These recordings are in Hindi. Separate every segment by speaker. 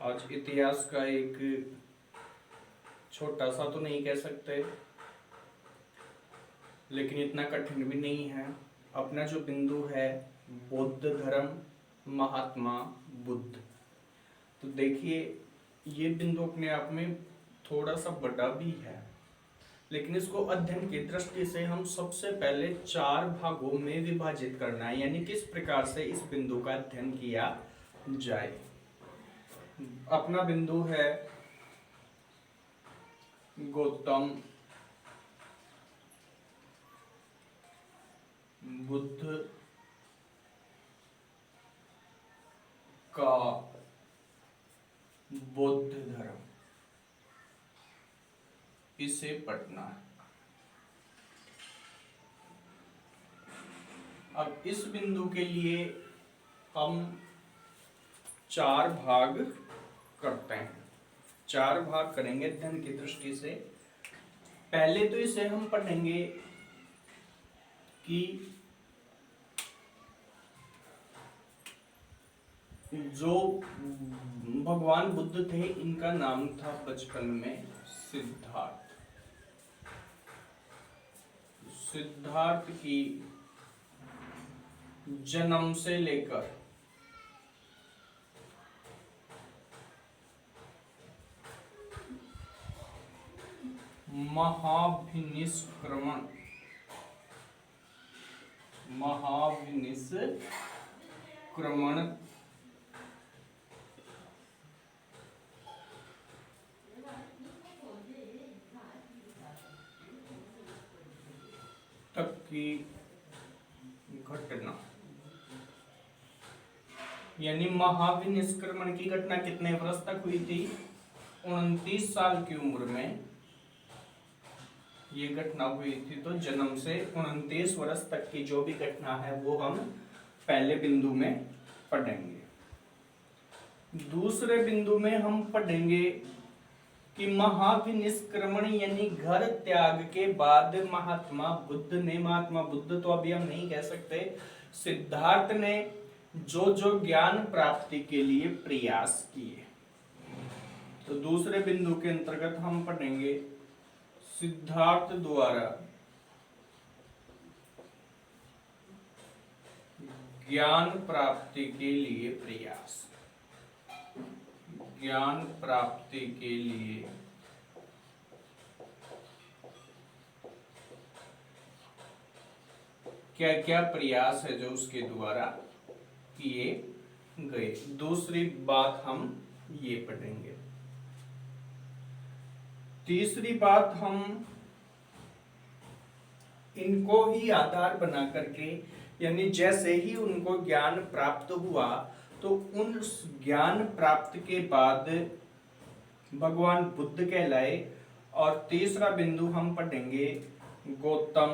Speaker 1: आज इतिहास का एक छोटा सा तो नहीं कह सकते, लेकिन इतना कठिन भी नहीं है। अपना जो बिंदु है बौद्ध धर्म, महात्मा बुद्ध। तो देखिए ये बिंदु अपने आप में थोड़ा सा बड़ा भी है, लेकिन इसको अध्ययन की दृष्टि से हम सबसे पहले 4 भागों में विभाजित करना है, यानी किस प्रकार से इस बिंदु का अध्ययन किया जाए। अपना बिंदु है गौतम बुद्ध का बौद्ध धर्म, इसे पढ़ना है। अब इस बिंदु के लिए हम 4 भाग करते हैं, 4 भाग करेंगे अध्ययन की दृष्टि से। पहले तो इसे हम पढ़ेंगे कि जो भगवान बुद्ध थे इनका नाम था बचपन में सिद्धार्थ। सिद्धार्थ की जन्म से लेकर महाविनिष्क्रमण तक की घटना, यानी महाविनिष्क्रमण की घटना कितने वर्ष तक हुई थी? 29 साल की उम्र में ये घटना हुई थी। तो जन्म से 29 वर्ष तक की जो भी घटना है वो हम पहले बिंदु में पढ़ेंगे। दूसरे बिंदु में हम पढ़ेंगे कि महाविनिष्क्रमण यानी घर त्याग के बाद महात्मा बुद्ध तो अभी हम नहीं कह सकते, सिद्धार्थ ने जो जो ज्ञान प्राप्ति के लिए प्रयास किए। तो दूसरे बिंदु के अंतर्गत हम पढ़ेंगे सिद्धार्थ द्वारा ज्ञान प्राप्ति के लिए प्रयास, ज्ञान प्राप्ति के लिए क्या क्या प्रयास है जो उसके द्वारा किए गए। दूसरी बात हम ये पढ़ेंगे। तीसरी बात हम इनको ही आधार बना करके, यानी जैसे ही उनको ज्ञान प्राप्त हुआ तो उन ज्ञान प्राप्त के बाद भगवान बुद्ध कहलाए। और तीसरा बिंदु हम पढ़ेंगे गौतम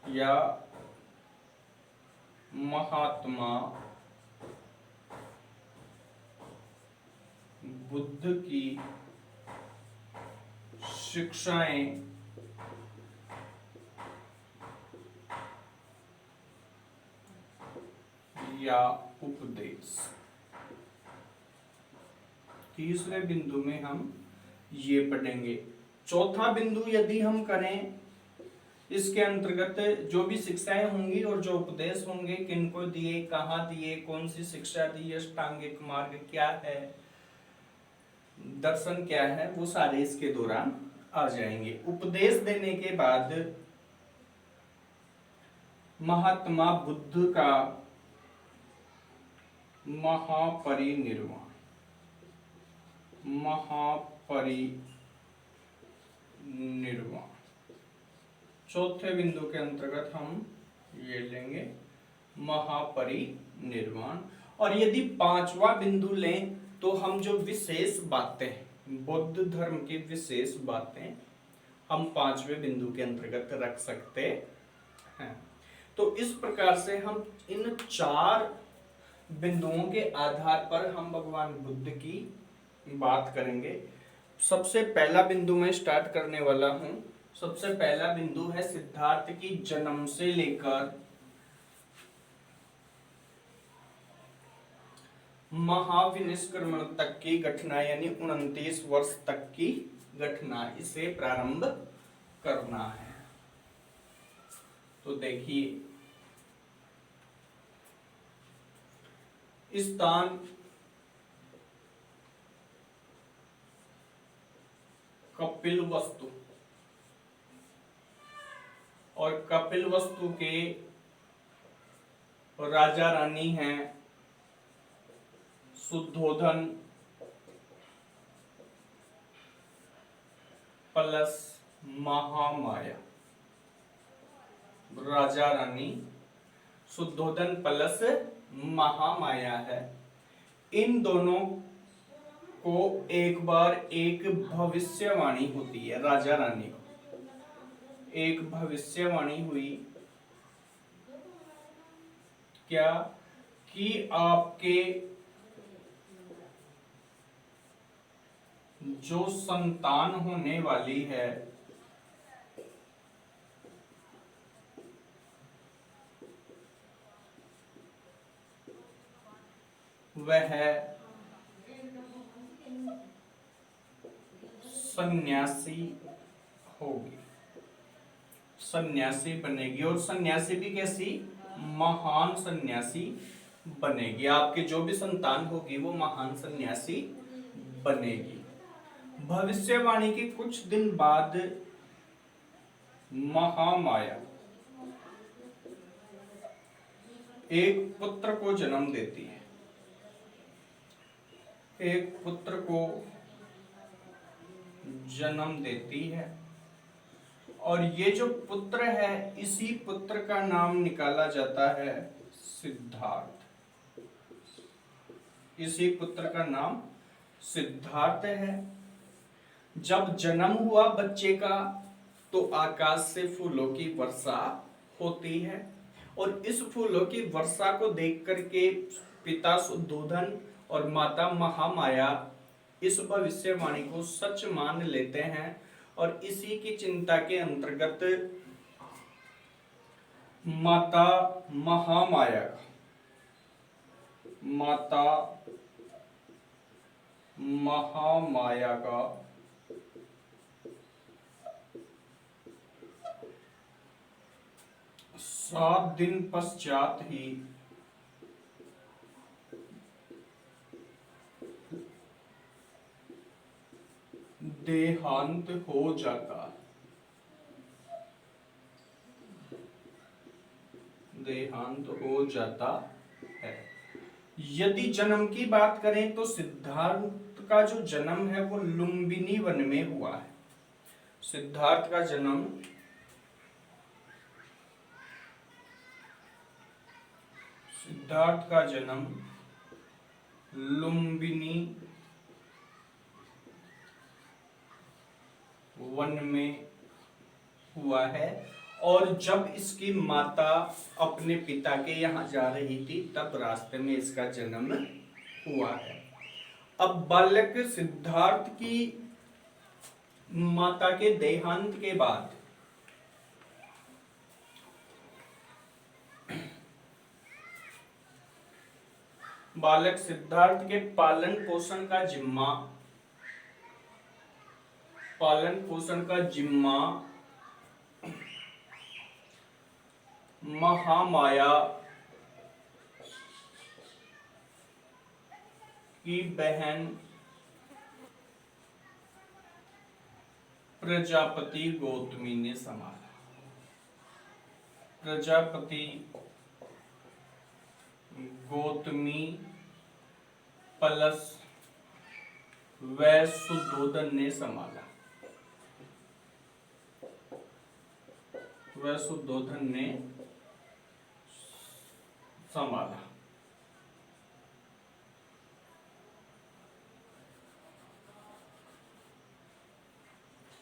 Speaker 1: या महात्मा बुद्ध की शिक्षाएं या उपदेश। तीसरे बिंदु में हम ये पढ़ेंगे। चौथा बिंदु यदि हम करें, इसके अंतर्गत जो भी शिक्षाएं होंगी और जो उपदेश होंगे, किनको दिए, कहाँ दिए, कौन सी शिक्षा दी, अष्टांगिक मार्ग क्या है, दर्शन क्या है, वो सारे इसके दौरान आ जाएंगे। उपदेश देने के बाद महात्मा बुद्ध का महापरिनिर्वाण, चौथे बिंदु के अंतर्गत हम ये लेंगे महापरिनिर्वाण। और यदि पांचवा बिंदु लें तो हम जो विशेष बातें, बौद्ध धर्म की विशेष बातें हम पांचवें बिंदु के अंतर्गत रख सकते हैं। तो इस प्रकार से हम इन 4 बिंदुओं के आधार पर हम भगवान बुद्ध की बात करेंगे। सबसे पहला बिंदु मैं स्टार्ट करने वाला हूं। सबसे पहला बिंदु है सिद्धार्थ की जन्म से लेकर महाविनिष्क्रमण तक की घटना यानी 29 वर्ष तक की घटना, इसे प्रारंभ करना है। तो देखिए, स्थान कपिलवस्तु, और कपिलवस्तु के राजा रानी हैं शुद्धोधन प्लस महामाया। राजा रानी शुद्धोधन प्लस महामाया है। इन दोनों को एक बार एक भविष्यवाणी होती है। राजा रानी को एक भविष्यवाणी हुई, क्या कि आपके जो संतान होने वाली है वह सन्यासी होगी, सन्यासी बनेगी। और सन्यासी भी कैसी? महान सन्यासी बनेगी। आपके जो भी संतान होगी वो महान सन्यासी बनेगी। भविष्यवाणी के कुछ दिन बाद महामाया एक पुत्र को जन्म देती है। एक पुत्र को जन्म देती है, और ये जो पुत्र है, इसी पुत्र का नाम निकाला जाता है सिद्धार्थ। इसी पुत्र का नाम सिद्धार्थ है। जब जन्म हुआ बच्चे का तो आकाश से फूलों की वर्षा होती है, और इस फूलों की वर्षा को देख करके पिता शुद्धोधन और माता महामाया इस भविष्यवाणी को सच मान लेते हैं, और इसी की चिंता के अंतर्गत माता महामाया का सात दिन पश्चात ही देहांत हो जाता है। देहांत हो जाता है। यदि जन्म की बात करें तो सिद्धार्थ का जो जन्म है वो लुम्बिनी वन में हुआ है। सिद्धार्थ का जन्म लुम्बिनी वन में हुआ है, और जब इसकी माता अपने पिता के यहाँ जा रही थी तब रास्ते में इसका जन्म हुआ है। अब बालक सिद्धार्थ की माता के देहांत के बाद बालक सिद्धार्थ के पालन पोषण का जिम्मा महामाया की बहन प्रजापति गौतमी ने संभाला। प्रजापति गौतमी प्लस वह शुद्धोधन ने संभाला। वह शुद्धोधन ने संभाला।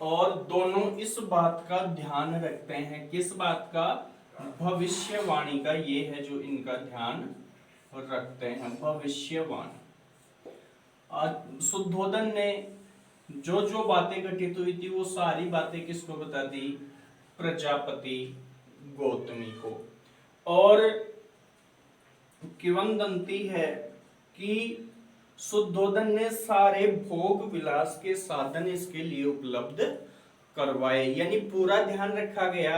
Speaker 1: और दोनों इस बात का ध्यान रखते हैं। किस बात का? भविष्यवाणी का। ये है जो इनका ध्यान रखते हैं, भविष्यवाणी। शुद्धोधन ने जो जो बातें घटित हुई थी वो सारी बातें किसको बता दी? प्रजापति गौतमी को। और किंवदंती है कि शुद्धोधन ने सारे भोग विलास के साधन इसके लिए उपलब्ध करवाए, यानी पूरा ध्यान रखा गया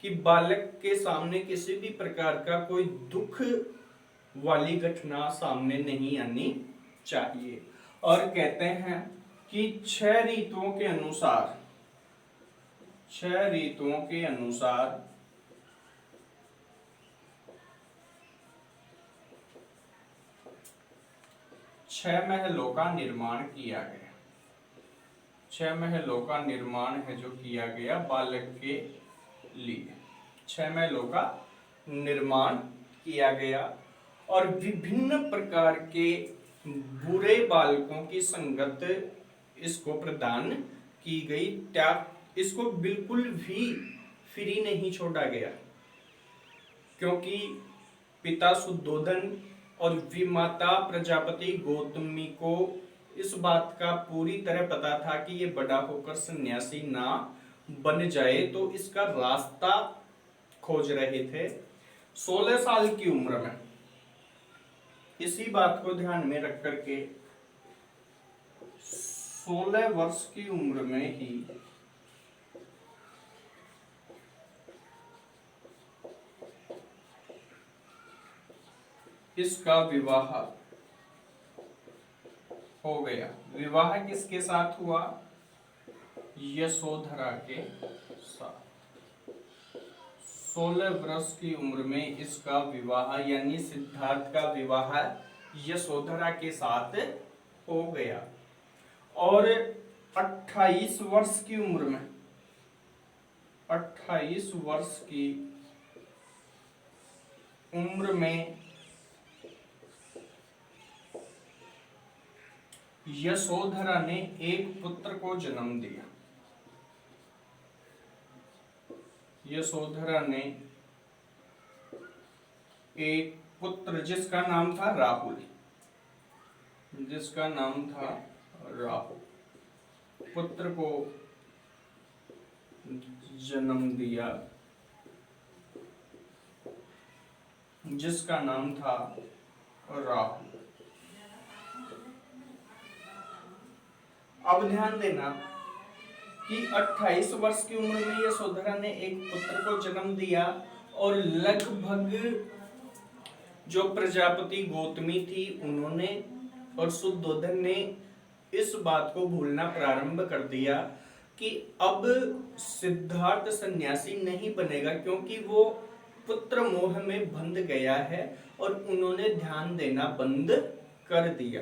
Speaker 1: कि बालक के सामने किसी भी प्रकार का कोई दुख वाली घटना सामने नहीं आनी चाहिए। और कहते हैं कि 6 रीतुओं के अनुसार 6 महलों का निर्माण किया गया। 6 महलों का निर्माण है जो किया गया बालक के लिए। 6 महलों का निर्माण किया गया और विभिन्न प्रकार के बुरे बालकों की संगत इसको प्रदान की गई। त्याग इसको बिल्कुल भी फ्री नहीं छोड़ा गया, क्योंकि पिता शुद्धोधन और विमाता प्रजापति गौतमी को इस बात का पूरी तरह पता था कि ये बड़ा होकर सन्यासी ना बन जाए, तो इसका रास्ता खोज रहे थे। 16 साल की उम्र में इसी बात को ध्यान में रख करके 16 वर्ष की उम्र में ही इसका विवाह हो गया। विवाह किसके साथ हुआ? यशोधरा के साथ। 16 वर्ष की उम्र में इसका विवाह यानी सिद्धार्थ का विवाह यशोधरा के साथ हो गया। और 28 वर्ष की उम्र में 28 वर्ष की उम्र में यशोधरा ने एक पुत्र को जन्म दिया। यशोधरा ने एक पुत्र जिसका नाम था राहुल, पुत्र को जन्म दिया जिसका नाम था राहुल। अब ध्यान देना कि 28 वर्ष की उम्र में यशोधरा ने एक पुत्र को जन्म दिया और लगभग जो प्रजापति गौतमी थी उन्होंने और शुद्धोधन ने इस बात को भूलना प्रारंभ कर दिया कि अब सिद्धार्थ सन्यासी नहीं बनेगा, क्योंकि वो पुत्र मोह में बंध गया है, और उन्होंने ध्यान देना बंद कर दिया।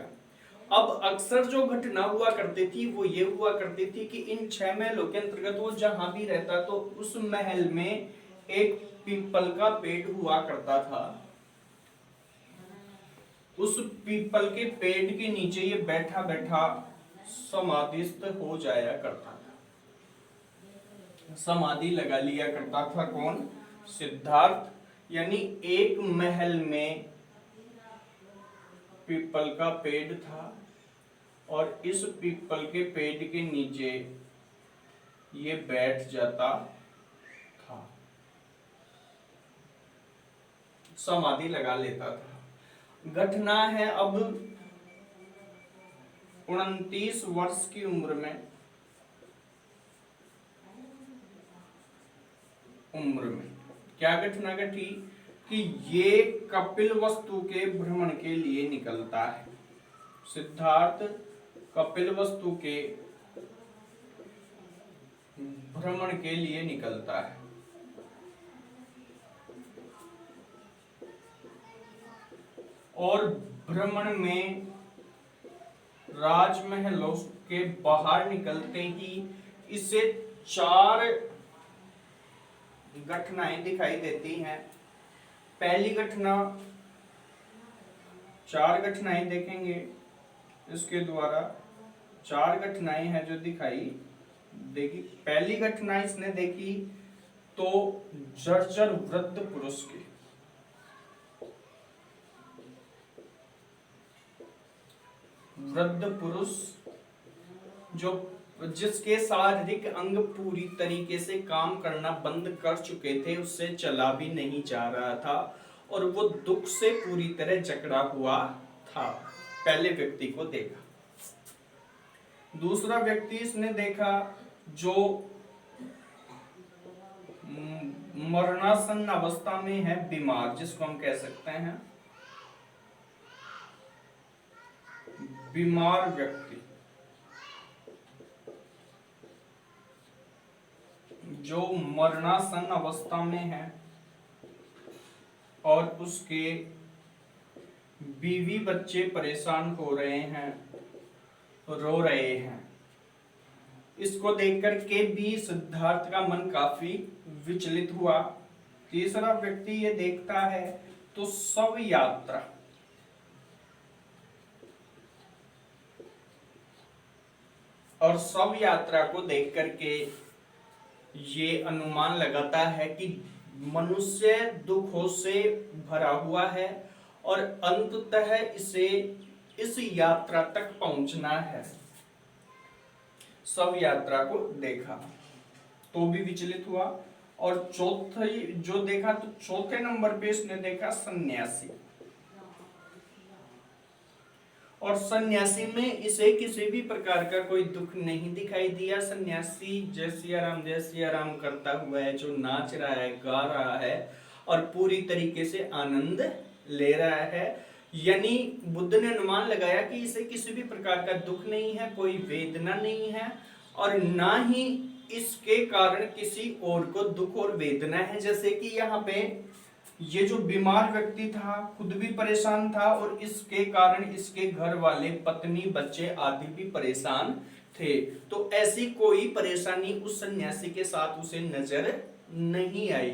Speaker 1: अब अक्सर जो घटना हुआ करती थी वो ये हुआ करती थी कि इन 6 महलों के अंतर्गत वो जहां भी रहता तो उस महल में एक पीपल का पेड़ हुआ करता था। उस पीपल के पेड़ के नीचे ये बैठा बैठा समाधिस्थ हो जाया करता था, समाधि लगा लिया करता था। कौन? सिद्धार्थ। यानी एक महल में पीपल का पेड़ था और इस पीपल के पेड़ के नीचे ये बैठ जाता था, समाधि लगा लेता था। घटना है अब 29 वर्ष की उम्र में क्या घटना घटी कि ये कपिल वस्तु के भ्रमण के लिए निकलता है। सिद्धार्थ कपिल वस्तु के भ्रमण के लिए निकलता है। और भ्रमण में राजमहलों के बाहर निकलते ही इसे 4 घटनाएं दिखाई देती हैं। पहली घटना, 4 घटनाएं देखेंगे इसके द्वारा। 4 घटनाएं हैं जो दिखाई देगी। पहली घटना इसने देखी तो जर्जर वृद्ध पुरुष की। वृद्ध पुरुष जिसके शारीरिक अंग पूरी तरीके से काम करना बंद कर चुके थे, उससे चला भी नहीं जा रहा था और वो दुख से पूरी तरह जकड़ा हुआ था, पहले व्यक्ति को देखा। दूसरा व्यक्ति इसने देखा जो मरणासन अवस्था में है, बीमार, जिसको हम कह सकते हैं बीमार व्यक्ति, जो मरणासन अवस्था में है और उसके बीवी बच्चे परेशान हो रहे हैं, रो रहे हैं। इसको देखकर के भी सिद्धार्थ का मन काफी विचलित हुआ। तीसरा व्यक्ति ये देखता है तो शव यात्रा, और शव यात्रा को देख करके ये अनुमान लगाता है कि मनुष्य दुखों से भरा हुआ है और अंततः इसे इस यात्रा तक पहुंचना है। शव यात्रा को देखा तो भी विचलित हुआ। और चौथे जो देखा तो चौथे नंबर पे इसने देखा सन्यासी, और सन्यासी में इसे किसी भी प्रकार का कोई दुख नहीं दिखाई दिया। सन्यासी जय सिया राम करता हुआ है, जो नाच रहा है, गा रहा है और पूरी तरीके से आनंद ले रहा है। यानी बुद्ध ने अनुमान लगाया कि इसे किसी भी प्रकार का दुख नहीं है, कोई वेदना नहीं है, और ना ही इसके कारण किसी और को दुख और वेदना है। जैसे कि यहाँ पे ये जो बीमार व्यक्ति था खुद भी परेशान था, और इसके कारण इसके घर वाले, पत्नी, बच्चे आदि भी परेशान थे। तो ऐसी कोई परेशानी उस सन्यासी के साथ उसे नजर नहीं आई।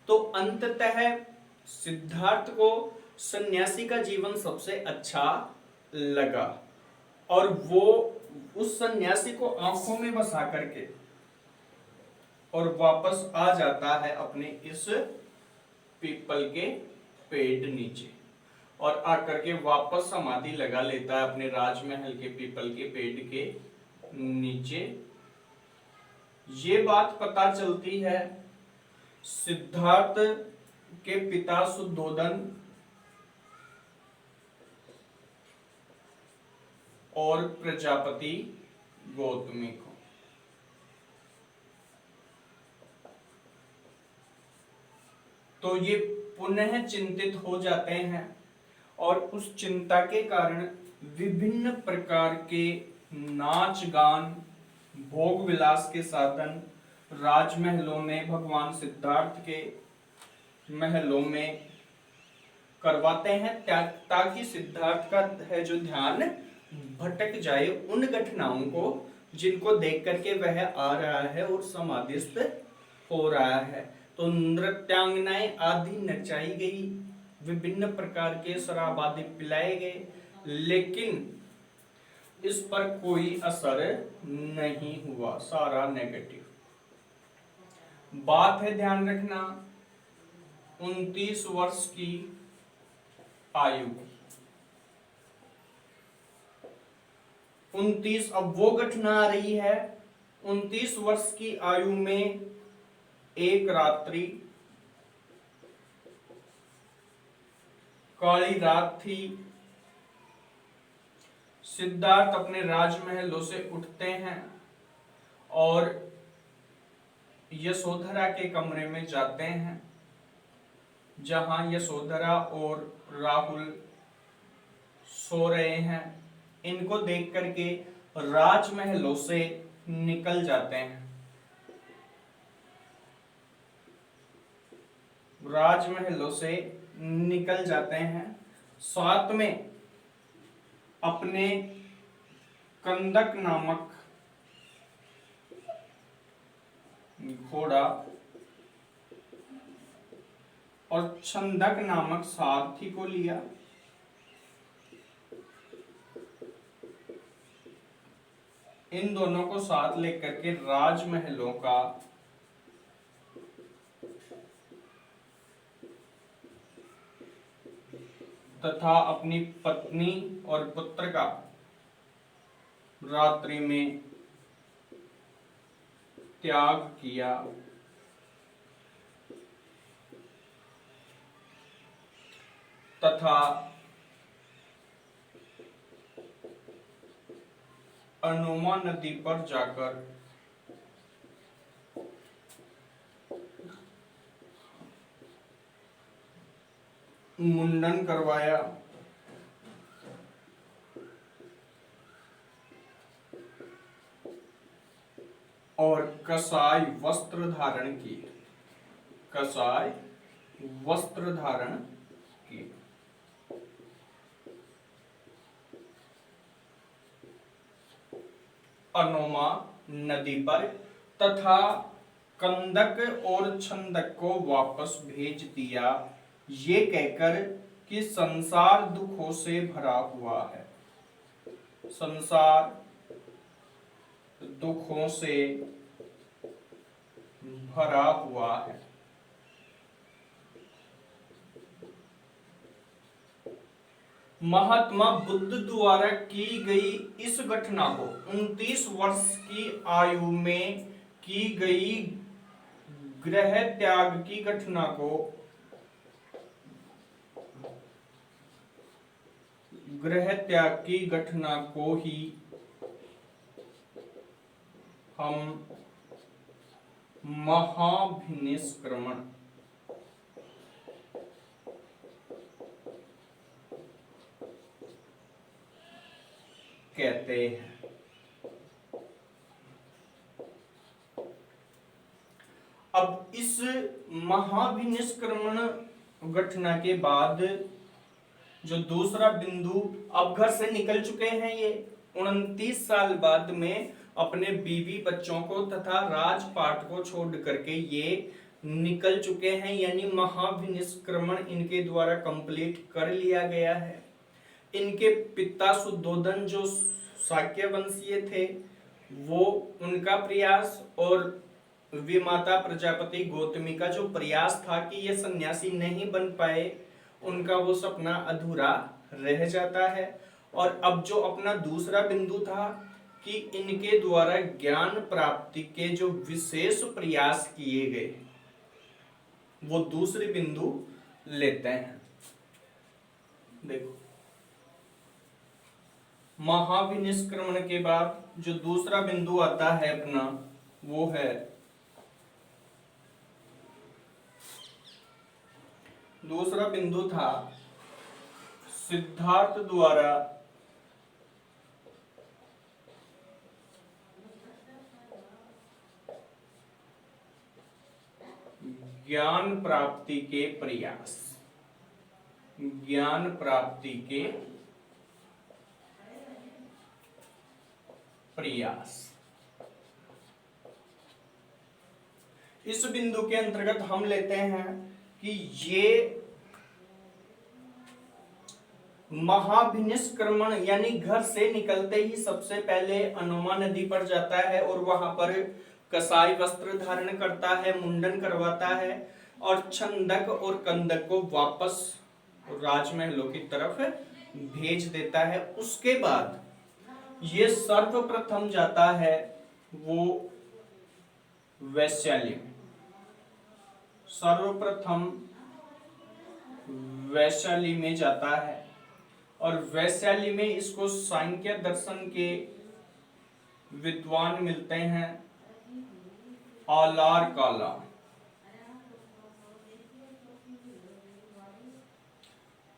Speaker 1: तो अंततः सिद्धार्थ को सन्यासी का जीवन सबसे अच्छा लगा, और वो उस सन्यासी को आंखों में बसा करके और वापस आ जाता है अपने इस पीपल के पेड़ नीचे, और आकर के वापस समाधि लगा लेता है अपने राजमहल के पीपल के पेड़ के नीचे। ये बात पता चलती है सिद्धार्थ के पिता शुद्धोदन और प्रजापति गौतमी को। तो ये पुनः चिंतित हो जाते हैं, और उस चिंता के कारण विभिन्न प्रकार के नाच गान, भोग विलास के साधन राजमहलों में, भगवान सिद्धार्थ के महलों में करवाते हैं, ताकि सिद्धार्थ का है जो ध्यान भटक जाए उन घटनाओं को जिनको देख करके वह आ रहा है और समाधिस्थ हो रहा है। तो नृत्यांगनाएं आदि नचाई गई, विभिन्न प्रकार के शराब आदि पिलाए गए, लेकिन इस पर कोई असर नहीं हुआ, सारा नेगेटिव। बात है ध्यान रखना 29 वर्ष की आयु, 29, अब वो घटना आ रही है 29 वर्ष की आयु में एक रात्रि, काली रात थी। सिद्धार्थ अपने राजमहलों से उठते हैं और यशोधरा के कमरे में जाते हैं, जहां यशोधरा और राहुल सो रहे हैं। इनको देख करके राजमहलों से निकल जाते हैं, राजमहलों से निकल जाते हैं। साथ में अपने कंदक नामक घोड़ा और छंदक नामक सारथी को लिया। इन दोनों को साथ लेकर के राजमहलों का तथा अपनी पत्नी और पुत्र का रात्रि में त्याग किया। तथा अनोमा नदी पर जाकर मुंडन करवाया और कसाई वस्त्र धारण किए। कसाई वस्त्र धारण किए। अनोमा नदी पर तथा कंदक और छंदक को वापस भेज दिया, ये कहकर कि संसार दुखों से भरा हुआ है। संसार दुखों से भरा हुआ है। महात्मा बुद्ध द्वारा की गई इस घटना को 29 वर्ष की आयु में की गई गृह त्याग की घटना को ही हम महाभिनिष्क्रमण कहते हैं। अब इस महाभिनिष्क्रमण घटना के बाद जो दूसरा बिंदु, अब घर से निकल चुके हैं ये 29 साल बाद में अपने बीवी बच्चों को तथा राजपाट को छोड़ करके ये निकल चुके हैं, यानी महाभिनिष्क्रमण इनके द्वारा कंप्लीट कर लिया गया है। इनके पिता सुद्धोधन जो शाक्य वंशीय थे, वो उनका प्रयास और विमाता प्रजापति गौतमी का जो प्रयास था कि ये सन्यासी नहीं बन पाए, उनका वो सपना अधूरा रह जाता है। और अब जो अपना दूसरा बिंदु था कि इनके द्वारा ज्ञान प्राप्ति के जो विशेष प्रयास किए गए, वो दूसरे बिंदु लेते हैं। देखो, महाभिनिष्क्रमण के बाद जो दूसरा बिंदु आता है अपना, वो है दूसरा बिंदु था सिद्धार्थ द्वारा ज्ञान प्राप्ति के प्रयास। ज्ञान प्राप्ति के प्रयास। इस बिंदु के अंतर्गत हम लेते हैं कि ये महाभिनिष्क्रमण यानी घर से निकलते ही सबसे पहले अनोमा नदी पर जाता है और वहां पर कसाई वस्त्र धारण करता है, मुंडन करवाता है और छंदक और कंदक को वापस राजमहलों की तरफ भेज देता है। उसके बाद ये सर्वप्रथम जाता है वो वैशाली में। सर्वप्रथम वैशाली में जाता है और वैशाली में इसको सांख्य दर्शन के विद्वान मिलते हैं, आलार काला।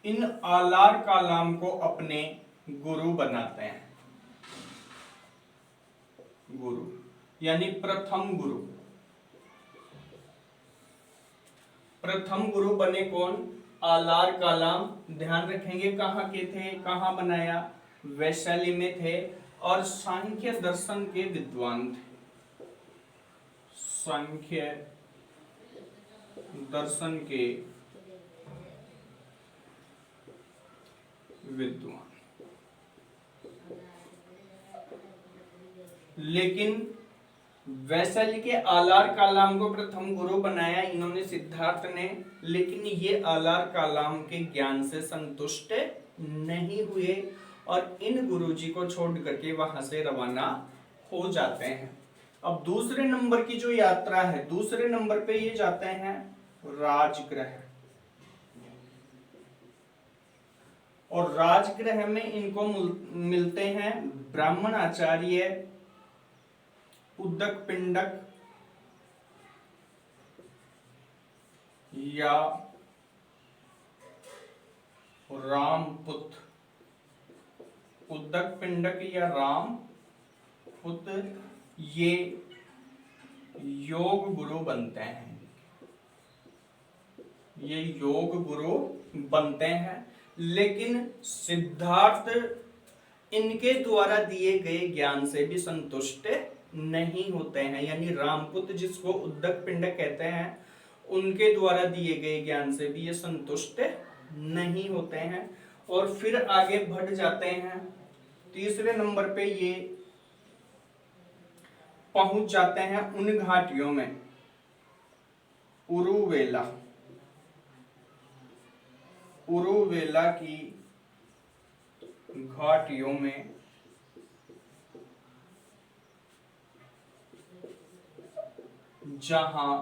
Speaker 1: इन आलार कालाम को अपने गुरु बनाते हैं। गुरु यानी प्रथम गुरु। प्रथम गुरु बने कौन? आलार कालाम। ध्यान रखेंगे कहाँ के थे, कहाँ बनाया? वैशाली में थे और सांख्य दर्शन के विद्वान थे। सांख्य दर्शन के विद्वान। लेकिन वैशाली के आलार कालाम को प्रथम गुरु बनाया इन्होंने, सिद्धार्थ ने। लेकिन ये आलार कालाम के ज्ञान से संतुष्ट नहीं हुए और इन गुरुजी को छोड़ करके वहां से रवाना हो जाते हैं। अब दूसरे नंबर की जो यात्रा है, दूसरे नंबर पे ये जाते हैं राजगृह। और राजगृह में इनको मिलते हैं ब्राह्मण आचार्य, उदक पिंडक या रामपुत्र। उदक पिंडक या रामपुत्र ये योग गुरु बनते हैं, ये योग गुरु बनते हैं। लेकिन सिद्धार्थ इनके द्वारा दिए गए ज्ञान से भी संतुष्ट नहीं होते हैं, यानी रामपुत्र जिसको उदक पिंडक कहते हैं उनके द्वारा दिए गए ज्ञान से भी ये संतुष्ट नहीं होते हैं और फिर आगे बढ़ जाते हैं। तीसरे नंबर पे ये पहुंच जाते हैं उन घाटियों में, उरुवेला, उरुवेला की घाटियों में जहां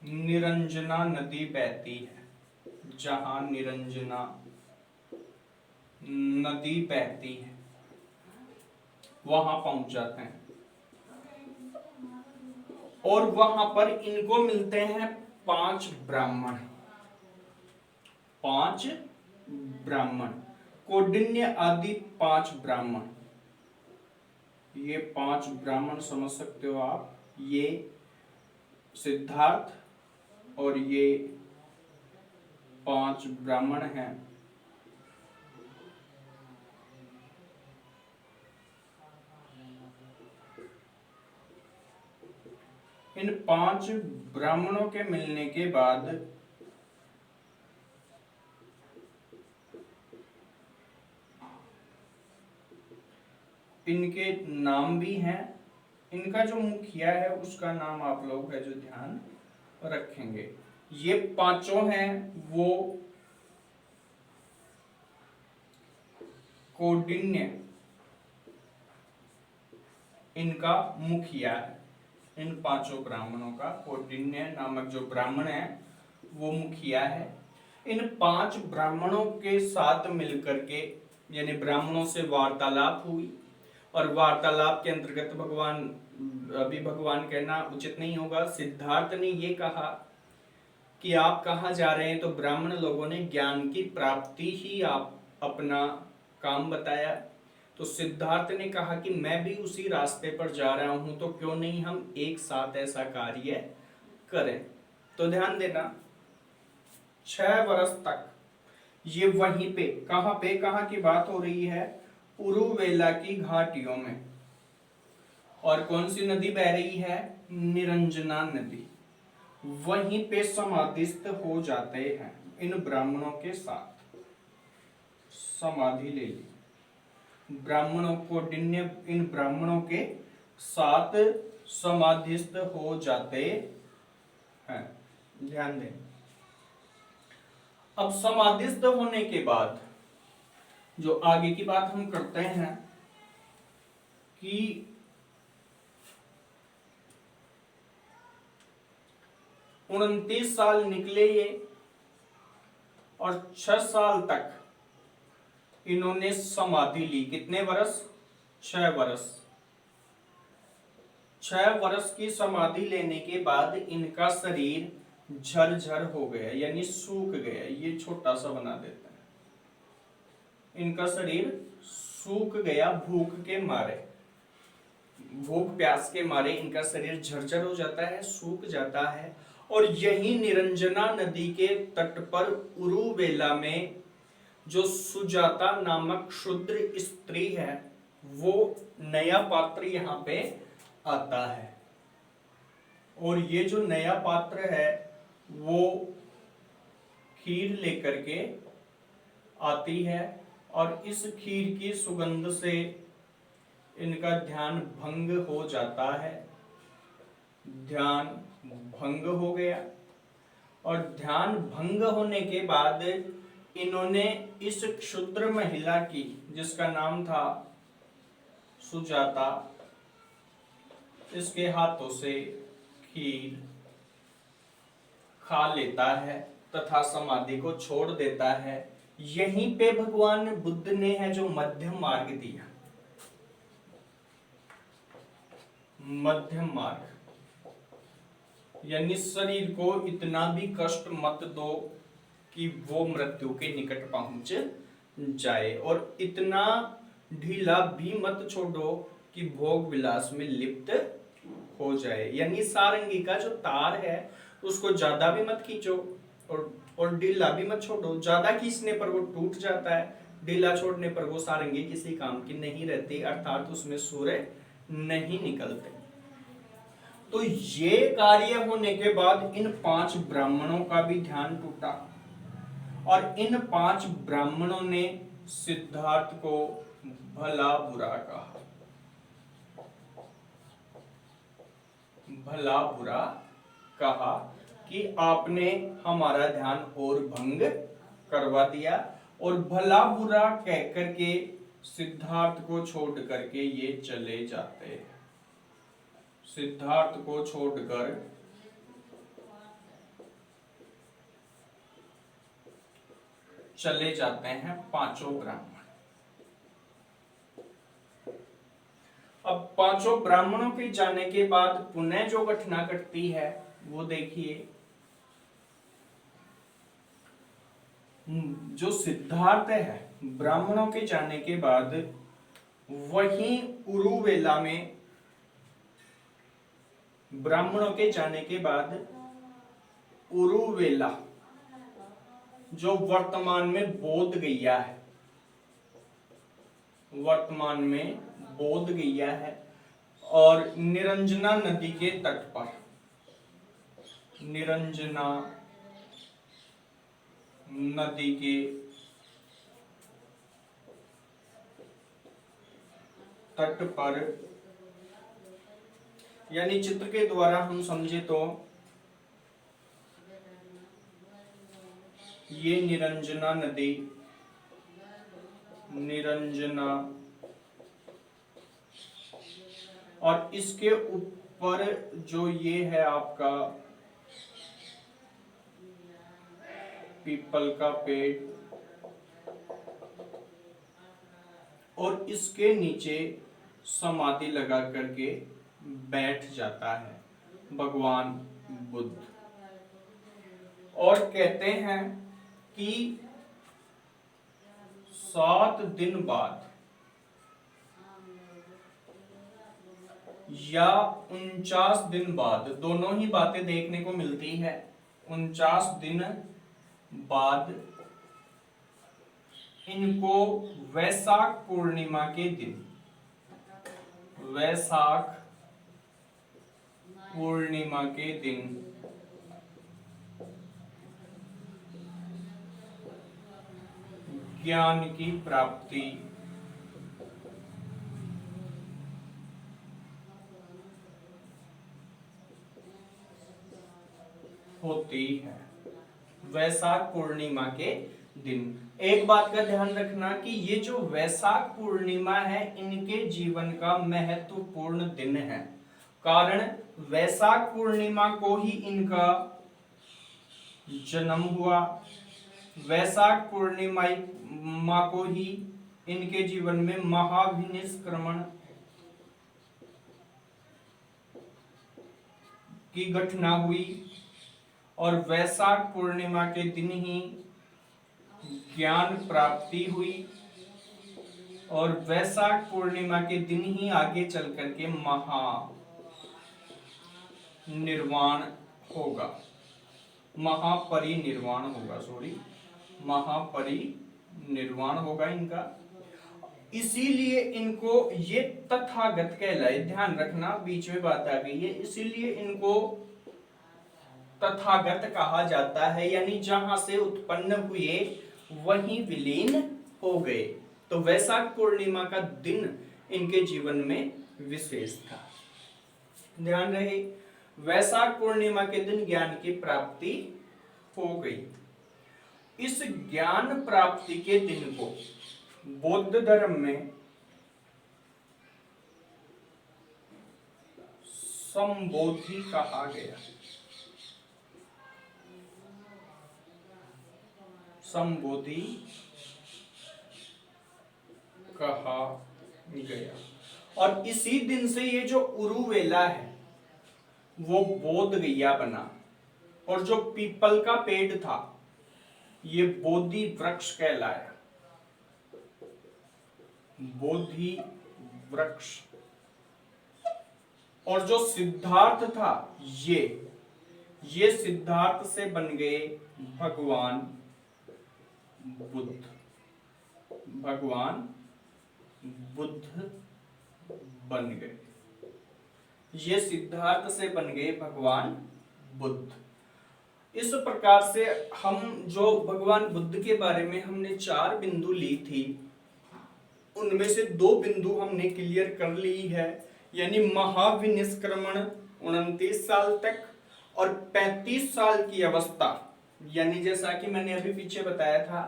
Speaker 1: निरंजना नदी बहती है, जहां निरंजना नदी बहती है वहां पहुंच जाते हैं और वहां पर इनको मिलते हैं 5 ब्राह्मण, 5 ब्राह्मण, कौंडिन्य आदि 5 ब्राह्मण। ये 5 ब्राह्मण समझ सकते हो आप, ये सिद्धार्थ और ये 5 ब्राह्मण हैं। इन 5 ब्राह्मणों के मिलने के बाद इनके नाम भी हैं। इनका जो मुखिया है उसका नाम आप लोग है जो ध्यान रखेंगे। ये 5 हैं वो कौंडिन्य इनका मुखिया है। इन 5 ब्राह्मणों का कौंडिन्य नामक जो ब्राह्मण है वो मुखिया है। इन 5 ब्राह्मणों के साथ मिलकर के यानी ब्राह्मणों से वार्तालाप हुई और वार्तालाप के अंतर्गत भगवान कहना उचित नहीं होगा, सिद्धार्थ ने ये कहा कि आप कहाँ जा रहे हैं, तो ब्राह्मण लोगों ने ज्ञान की प्राप्ति ही आप अपना काम बताया। तो सिद्धार्थ ने कहा कि मैं भी उसी रास्ते पर जा रहा हूं, तो क्यों नहीं हम एक साथ ऐसा कार्य करें। तो ध्यान देना 6 वर्ष तक ये वहीं पे कहाँ की बात हो रही है, उरुवेला की घाटियों में। और कौन सी नदी बह रही है, निरंजना नदी। वहीं पे समाधिस्थ हो जाते हैं इन ब्राह्मणों के साथ, समाधि ले ली ब्राह्मणों को, इन ब्राह्मणों के साथ समाधिस्थ हो जाते हैं। ध्यान दें, अब समाधिस्थ होने के बाद जो आगे की बात हम करते हैं कि 29 साल निकले ये और 6 साल तक इन्होंने समाधि ली। कितने वर्ष, 6 वर्ष। 6 वर्ष की समाधि लेने के बाद इनका शरीर झरझर हो गया यानी सूख गया। ये छोटा सा बना देते हैं। इनका शरीर सूख गया भूख के मारे, भूख प्यास के मारे इनका शरीर झरझर हो जाता है, सूख जाता है। और यही निरंजना नदी के तट पर उरुवेला में जो सुजाता नामक शूद्र स्त्री है वो नया पात्र यहाँ पे आता है। और ये जो नया पात्र है वो खीर लेकर के आती है और इस खीर की सुगंध से इनका ध्यान भंग हो जाता है। ध्यान भंग हो गया और ध्यान भंग होने के बाद इन्होंने इस क्षुद्र महिला की, जिसका नाम था सुजाता, इसके हाथों से खीर खा लेता है तथा समाधि को छोड़ देता है। यहीं पे भगवान बुद्ध ने है जो मध्यम मार्ग दिया। मध्यम मार्ग यानी शरीर को इतना भी कष्ट मत दो कि वो मृत्यु के निकट पहुंच जाए, और इतना ढीला भी मत छोड़ो कि भोग विलास में लिप्त हो जाए। यानी सारंगी का जो तार है उसको ज्यादा भी मत खींचो और ढीला भी मत छोड़ो। ज्यादा खींचने पर वो टूट जाता है, ढीला छोड़ने पर वो सारंगी किसी काम की नहीं रहती, अर्थात उसमें सूर्य नहीं निकलते। तो ये कार्य होने के बाद इन 5 ब्राह्मणों का भी ध्यान टूटा, और इन 5 ब्राह्मणों ने सिद्धार्थ को भला बुरा कहा। भला बुरा कहा कि आपने हमारा ध्यान और भंग करवा दिया, और भला बुरा कह करके सिद्धार्थ को छोड़ करके ये चले जाते हैं। सिद्धार्थ को छोड़कर चले जाते हैं 5 ब्राह्मण। अब 5 ब्राह्मणों के जाने के बाद पुनः जो घटना घटती है वो देखिए। जो सिद्धार्थ है ब्राह्मणों के जाने के बाद वहीं उरुवेला में, ब्राह्मणों के जाने के बाद उरुवेला जो वर्तमान में बोध गया है, वर्तमान में बोध गया है, और निरंजना नदी के तट पर, निरंजना नदी के तट पर, यानी चित्र के द्वारा हम समझे तो ये निरंजना नदी, निरंजना, और इसके ऊपर जो ये है आपका पीपल का पेड़, और इसके नीचे समाधि लगा करके बैठ जाता है भगवान बुद्ध, और कहते हैं कि 7 दिन बाद या 49 दिन बाद, दोनों ही बातें देखने को मिलती है। 49 दिन बाद इनको वैशाख पूर्णिमा के दिन, वैशाख पूर्णिमा के दिन ज्ञान की प्राप्ति होती है। वैशाख पूर्णिमा के दिन एक बात का ध्यान रखना कि ये जो वैशाख पूर्णिमा है इनके जीवन का महत्वपूर्ण दिन है, कारण वैशाख पूर्णिमा को ही इनका जन्म हुआ, वैशाख पूर्णिमा को ही इनके जीवन में महाभिनिष्क्रमण की घटना हुई, और वैशाख पूर्णिमा के दिन ही ज्ञान प्राप्ति हुई, और वैशाख पूर्णिमा के दिन ही आगे चल करके महा निर्वाण होगा, महापरिनिर्वाण होगा, महापरिनिर्वाण होगा इनका। इसीलिए इनको ये तथागत कहलाए, ध्यान रखना बीच में बात आ गई है, इसीलिए इनको तथागत कहा जाता है, यानी जहां से उत्पन्न हुए वहीं विलीन हो गए। तो वैशाख पूर्णिमा का दिन इनके जीवन में विशेष था। ध्यान रहे, वैशाख पूर्णिमा के दिन ज्ञान की प्राप्ति हो गई। इस ज्ञान प्राप्ति के दिन को बौद्ध धर्म में संबोधि कहा गया। संबोधि कहा गया। और इसी दिन से ये जो उरुवेला है वो बोध गया बना, और जो पीपल का पेड़ था ये बोधि वृक्ष कहलाया, बोधि वृक्ष। और जो सिद्धार्थ था ये सिद्धार्थ से बन गए भगवान बुद्ध, भगवान बुद्ध बन गए। ये सिद्धार्थ से बन गए भगवान बुद्ध। इस प्रकार से हम जो भगवान बुद्ध के बारे में हमने 4 बिंदु ली थी, उनमें से 2 बिंदु हमने क्लियर कर ली है, यानी महाविनिष्क्रमण 29 साल तक और 35 साल की अवस्था, यानी जैसा कि मैंने अभी पीछे बताया था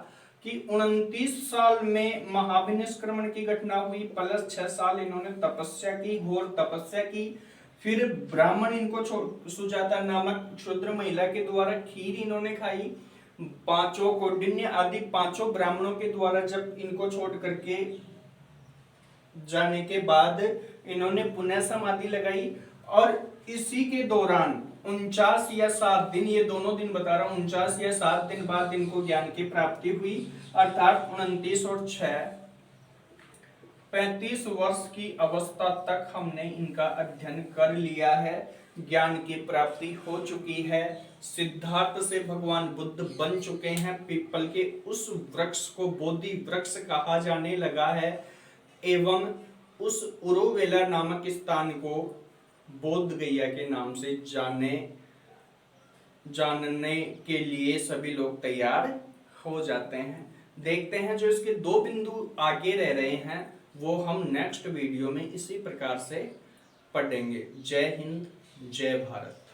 Speaker 1: कि 29 साल में महाविनिष्क्रमण की घटना हुई, प्लस 6 साल इन्होंने तपस्या की, घोर तपस्या की। फिर ब्राह्मण इनको सुजाता नामक क्षुद्र महिला के द्वारा खीर इन्होंने खाई। 5 कौंडिन्य आदि 5 ब्राह्मणों के द्वारा जब इनको छोड़ करके जाने के बाद इन्होंने पुनः समाधि लगाई, और इसी के दौरान 49 या 7 दिन, ये दोनों दिन बता रहा हूं, 49 या 7 दिन बाद इनको ज्ञान की प्राप्ति हुई, अर्थात 29 और 6 35 वर्ष की अवस्था तक हमने इनका अध्ययन कर लिया है। ज्ञान की प्राप्ति हो चुकी है, सिद्धार्थ से भगवान बुद्ध बन चुके हैं, पीपल के उस वृक्ष को बोधि वृक्ष कहा जाने लगा है, एवं उस उरुवेला नामक स्थान को बोध गया के नाम से जानने के लिए सभी लोग तैयार हो जाते हैं। देखते हैं जो इसके 2 बिंदु आगे रह रहे हैं वो हम नेक्स्ट वीडियो में इसी प्रकार से पढ़ेंगे। जय हिंद, जय भारत।